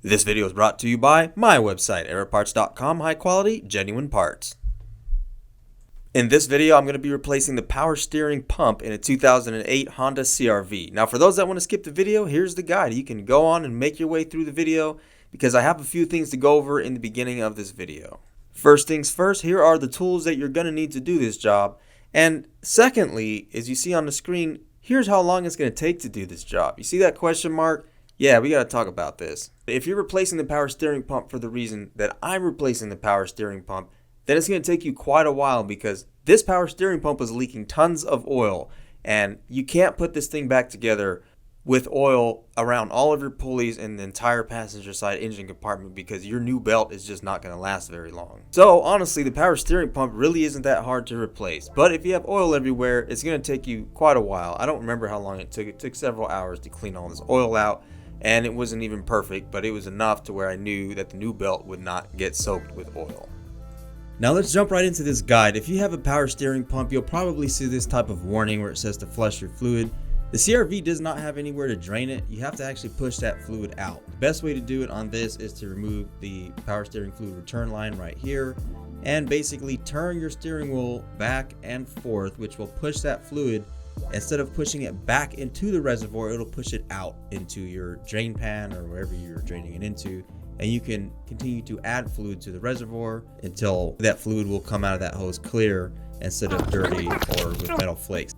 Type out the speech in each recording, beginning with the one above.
This video is brought to you by my website, aeroparts.com, high quality, genuine parts. In this video, I'm going to be replacing the power steering pump in a 2008 Honda CR-V. Now, for those that want to skip the video, here's the guide. You can go on and make your way through the video because I have a few things to go over in the beginning of this video. First things first, here are the tools that you're going to need to do this job. And secondly, as you see on the screen, here's how long it's going to take to do this job. You see that question mark? Yeah, we got to talk about this. If you're replacing the power steering pump for the reason that I'm replacing the power steering pump, then it's going to take you quite a while because this power steering pump is leaking tons of oil and you can't put this thing back together with oil around all of your pulleys and the entire passenger side engine compartment because your new belt is just not going to last very long. So honestly, the power steering pump really isn't that hard to replace, but if you have oil everywhere, it's going to take you quite a while. I don't remember how long it took. It took several hours to clean all this oil out. And it wasn't even perfect, but it was enough to where I knew that the new belt would not get soaked with oil. Now let's jump right into this guide. If you have a power steering pump, you'll probably see this type of warning where it says to flush your fluid. The CR-V does not have anywhere to drain it. You have to actually push that fluid out. The best way to do it on this is to remove the power steering fluid return line right here and basically turn your steering wheel back and forth, which will push that fluid. Instead of pushing it back into the reservoir, it'll push it out into your drain pan or wherever you're draining it into, and you can continue to add fluid to the reservoir until that fluid will come out of that hose clear instead of dirty or with metal flakes.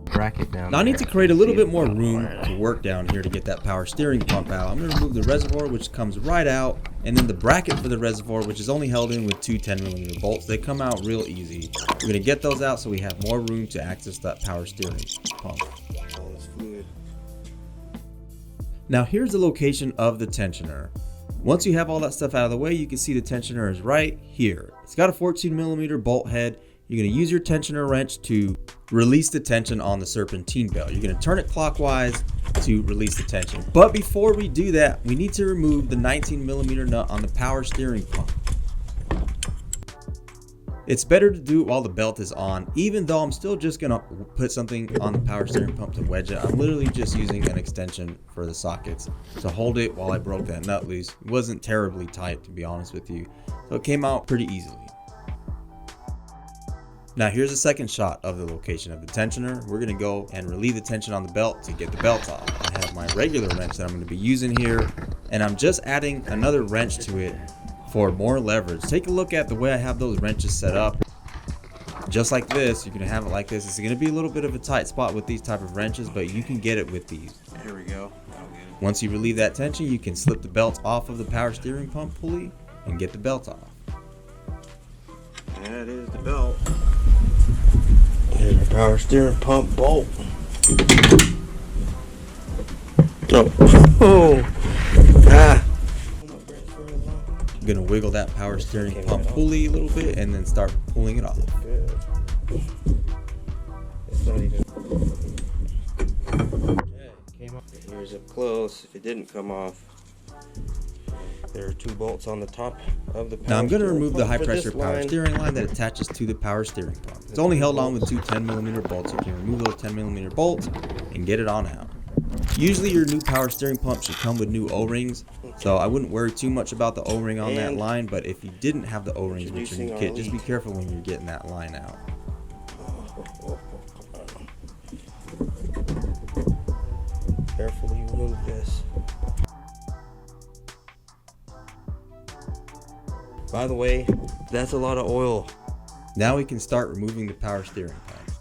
Bracket down. Now I need to create a little bit more room to work down here to get that power steering pump out. I'm going to remove the reservoir, which comes right out, and then the bracket for the reservoir, which is only held in with two 10mm bolts. They come out real easy. We're going to get those out so we have more room to access that power steering pump. Now here's the location of the tensioner. Once you have all that stuff out of the way, you can see the tensioner is right here. It's got a 14mm bolt head. You're going to use your tensioner wrench to release the tension on the serpentine belt. You're going to turn it clockwise to release the tension. But before we do that, we need to remove the 19mm nut on the power steering pump. It's better to do it while the belt is on, even though I'm still just going to put something on the power steering pump to wedge it. I'm literally just using an extension for the sockets to hold it while I broke that nut loose. It wasn't terribly tight, to be honest with you, so it came out pretty easily. Now here's a second shot of the location of the tensioner. We're going to go and relieve the tension on the belt to get the belt off. I have my regular wrench that I'm going to be using here, and I'm just adding another wrench to it for more leverage. Take a look at the way I have those wrenches set up. Just like this, you're going to have it like this. It's going to be a little bit of a tight spot with these type of wrenches, but you can get it with these. Here we go. Once you relieve that tension, you can slip the belt off of the power steering pump pulley and get the belt off. That is the belt. Here's the power steering pump bolt. I'm gonna wiggle that power steering pump pulley a little bit and then start pulling it off. Good. It's not even. Okay, came off. Here's up close. If it didn't come off, there are two bolts on the top of the power. Now I'm going to remove the high for pressure this power line. steering line that attaches to the power steering pump. It's only held on with two 10mm bolts. You can remove those 10mm bolts and get it on out. Usually your new power steering pump should come with new O-rings, so I wouldn't worry too much about the O-ring on that line, but if you didn't have the O-rings with your new kit, just be careful when you're getting that line out. Carefully remove this. By the way, that's a lot of oil. Now we can start removing the power steering pump.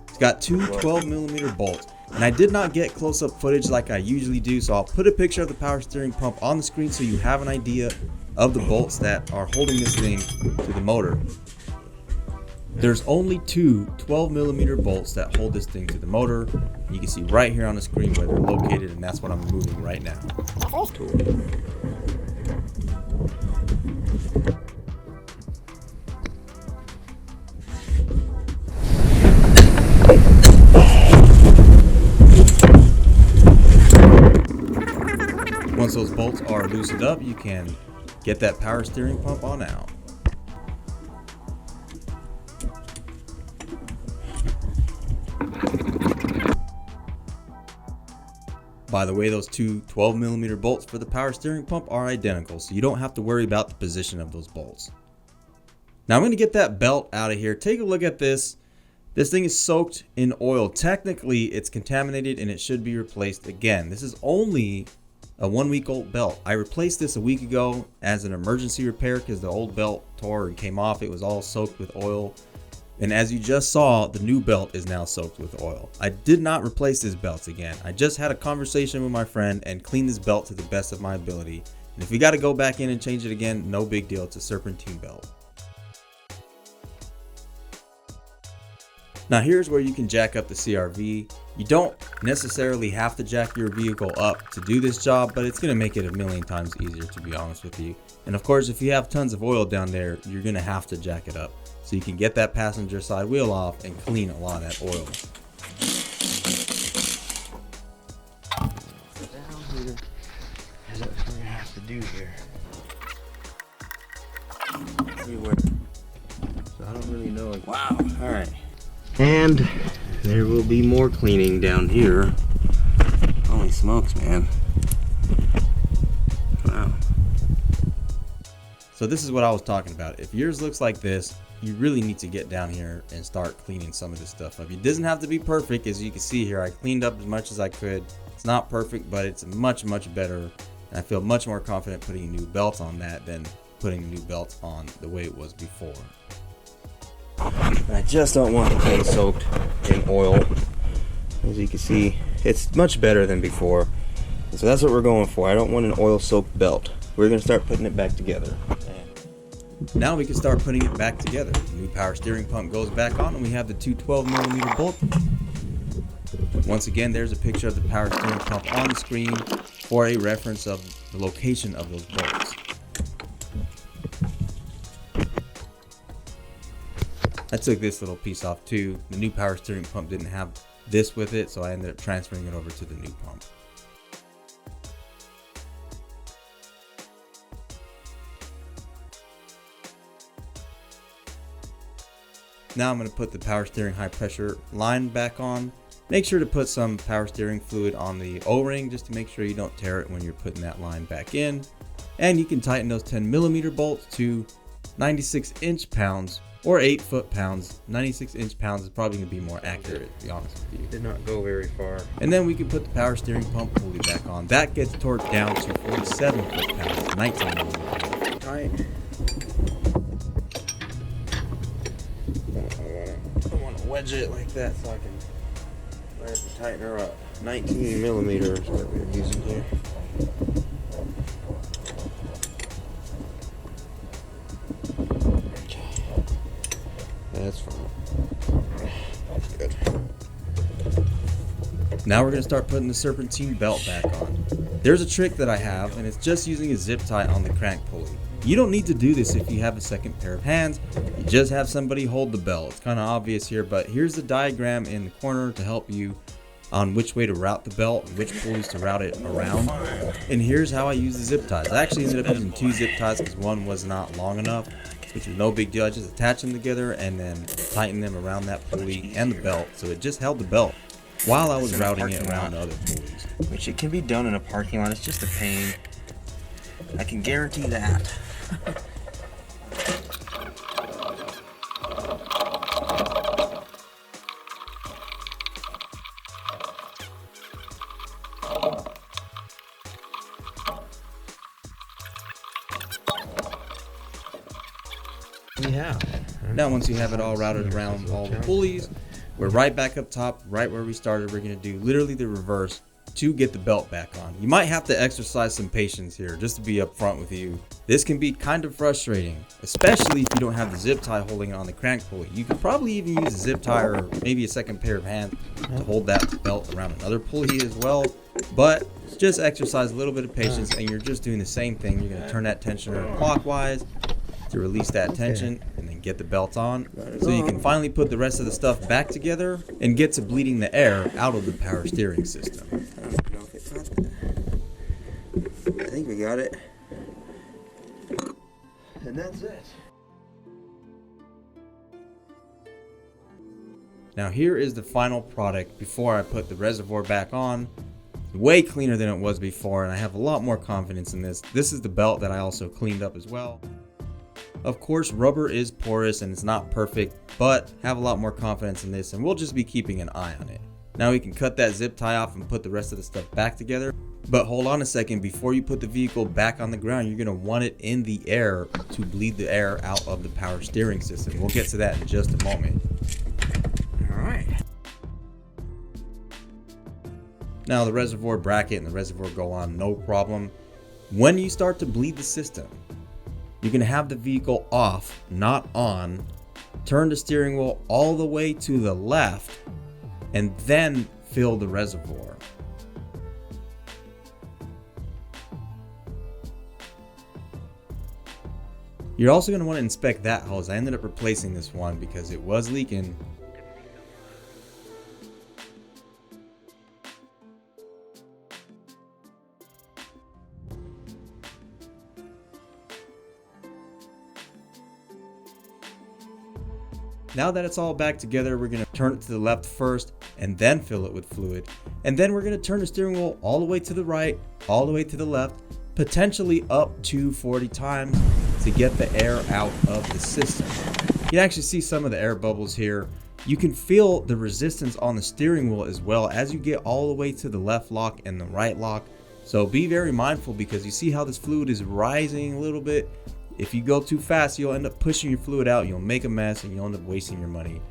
It's got two 12mm bolts, and I did not get close-up footage like I usually do, so I'll put a picture of the power steering pump on the screen so you have an idea of the bolts that are holding this thing to the motor. There's only two 12mm bolts that hold this thing to the motor. You can see right here on the screen where they're located, and that's what I'm removing right now. Once those bolts are loosened up, you can get that power steering pump on out. By the way, those two 12mm bolts for the power steering pump are identical, so you don't have to worry about the position of those bolts. Now I'm going to get that belt out of here. Take a look at this. This thing is soaked in oil. Technically, it's contaminated and it should be replaced again. This is only a 1-week-old belt. I replaced this a week ago as an emergency repair because the old belt tore and came off. It was all soaked with oil. And as you just saw, the new belt is now soaked with oil. I did not replace this belt again. I just had a conversation with my friend and cleaned this belt to the best of my ability. And if we got to go back in and change it again, no big deal. It's a serpentine belt. Now here's where you can jack up the CRV. You don't necessarily have to jack your vehicle up to do this job, but it's going to make it a million times easier, to be honest with you. And of course, if you have tons of oil down there, you're going to have to jack it up so you can get that passenger side wheel off and clean a lot of that oil. Down here is what we're going to have to do here. Everywhere. So I don't really know. Wow. All right. And there will be more cleaning down here. Holy smokes, man. Wow. So this is what I was talking about. If yours looks like this, you really need to get down here and start cleaning some of this stuff up. It doesn't have to be perfect. As you can see here, I cleaned up as much as I could. It's not perfect, but it's much better. And I feel much more confident putting a new belt on that than putting a new belt on the way it was before. I just don't want the thing soaked in oil. As you can see, it's much better than before. So that's what we're going for. I don't want an oil soaked belt. We're going to start putting it back together. Now we can start putting it back together. The new power steering pump goes back on and we have the two 12mm bolts. Once again, there's a picture of the power steering pump on the screen for a reference of the location of those bolts. I took this little piece off too. The new power steering pump didn't have this with it, so I ended up transferring it over to the new pump. Now I'm going to put the power steering high pressure line back on. Make sure to put some power steering fluid on the O-ring just to make sure you don't tear it when you're putting that line back in. And you can tighten those 10mm bolts to 96 inch-pounds or 8 foot-pounds. 96 inch-pounds is probably going to be more accurate, to be honest with you. Did not go very far. And then we can put the power steering pump pulley back on. That gets torqued down to 47 foot-pounds, 19mm. Tight. I want to wedge it like that so I have to tighten her up. 19mm is what we're using here. That's fine. That's good. Now we're going to start putting the serpentine belt back on. There's a trick that I have, and it's just using a zip tie on the crank pulley. You don't need to do this if you have a second pair of hands. You just have somebody hold the belt. It's kind of obvious here, but here's the diagram in the corner to help you on which way to route the belt, which pulleys to route it around. And here's how I use the zip ties. I actually ended up using 2 zip ties because one was not long enough, which is no big deal. I just attach them together and then tighten them around that pulley and the belt, so it just held the belt while I was routing it around the other pulleys. Which it can be done in a parking lot. It's just a pain. I can guarantee that. Now once you have it all routed around all the pulleys, we're right back up top, right where we started. We're going to do literally the reverse to get the belt back on. You might have to exercise some patience here, just to be upfront with you. This can be kind of frustrating, especially if you don't have the zip tie holding it on the crank pulley. You could probably even use a zip tie or maybe a second pair of hands to hold that belt around another pulley as well. But just exercise a little bit of patience and you're just doing the same thing. You're going to turn that tensioner clockwise to release that tension and then get the belt on so you can finally put the rest of the stuff back together and get to bleeding the air out of the power steering system. I think we got it. And that's it. Now here is the final product before I put the reservoir back on. way cleaner than it was before, and I have a lot more confidence in this. This is the belt that I also cleaned up as well. Of course, rubber is porous and it's not perfect, but have a lot more confidence in this, and we'll just be keeping an eye on it. Now we can cut that zip tie off and put the rest of the stuff back together. But hold on a second, before you put the vehicle back on the ground, you're going to want it in the air to bleed the air out of the power steering system. We'll get to that in just a moment. Alright. Now the reservoir bracket and the reservoir go on, no problem. When you start to bleed the system, you're going to have the vehicle off, not on. Turn the steering wheel all the way to the left and then fill the reservoir. You're also going to want to inspect that hose. I ended up replacing this one because it was leaking. Now that it's all back together, we're going to turn it to the left first and then fill it with fluid. And then we're going to turn the steering wheel all the way to the right, all the way to the left, potentially up to 40 times to get the air out of the system. You can actually see some of the air bubbles here. You can feel the resistance on the steering wheel as well as you get all the way to the left lock and the right lock. So be very mindful, because you see how this fluid is rising a little bit. If you go too fast, you'll end up pushing your fluid out, you'll make a mess, and you'll end up wasting your money,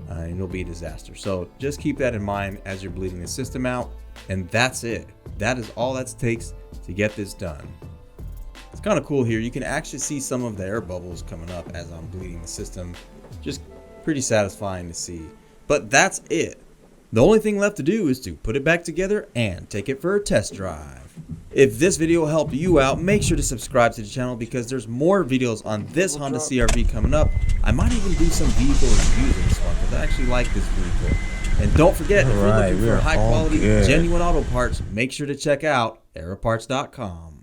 and it'll be a disaster. So just keep that in mind as you're bleeding the system out, and that's it. That is all that takes to get this done. It's kind of cool here. You can actually see some of the air bubbles coming up as I'm bleeding the system. Just pretty satisfying to see. But that's it. The only thing left to do is to put it back together and take it for a test drive. If this video helped you out, make sure to subscribe to the channel, because there's more videos on this Honda CR-V coming up. I might even do some vehicle reviews in this one, because I actually like this vehicle. And don't forget, if you're looking for high quality, genuine auto parts, make sure to check out aeroparts.com.